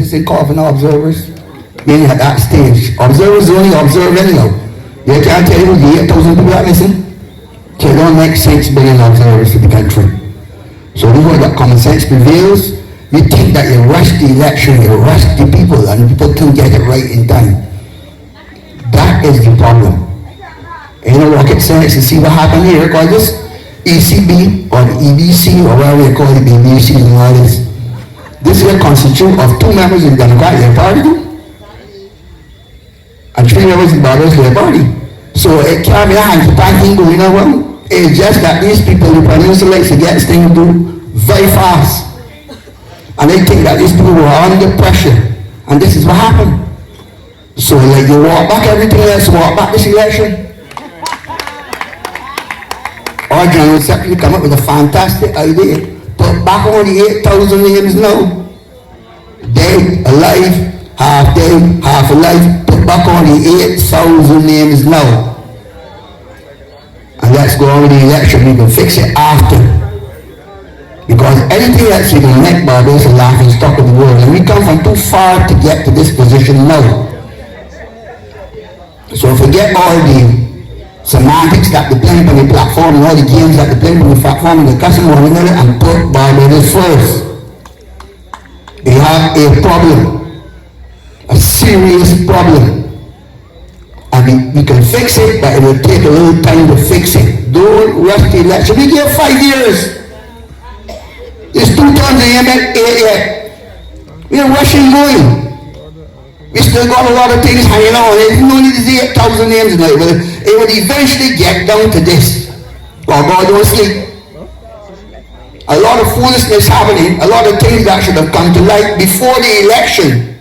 say call for no observers. Being at that stage. Observers only observe anyhow. You can't tell you the 8,000 people that listen. So it don't make sense bringing observers to the country. So this is where that common sense prevails. You think that you rush the election, you rush the people, and people can get it right in time. That is the problem. Ain't no rocket science to see what happened here, because this ECB or the EBC or whatever you call it, BBC and all this. This here constitutes of 2 members in the Democratic Party and 3 members in the Barbados Party. So it can't be a hanky-panky going around. It's just that these people, the Prime Minister likes to get things done very fast. And they think that these people were under pressure. And this is what happened. So like you walk back everything else, walk back this election. Our General Secretary come up with a fantastic idea. Put back on the 8,000 names now. Dead, alive, half dead, half alive. Put back on the 8,000 names now. And let's go on with the election. We can fix it after. Because anything else we can make Barbados a laughing stock of the world. And we come from too far to get to this position now. So forget all the semantics that they play on the platform and all the games that they play on the platform and the customer and put Barbados first. They have a problem, a serious problem. And we can fix it, but it will take a little time to fix it. Don't rush the election. We give 5 years. There's 2 terms in yet. We are rushing going. We still got a lot of things hanging on. There's no need to see 8,000 names in it. It will eventually get down to this. God don't sleep. A lot of foolishness happening. A lot of things that should have come to light before the election.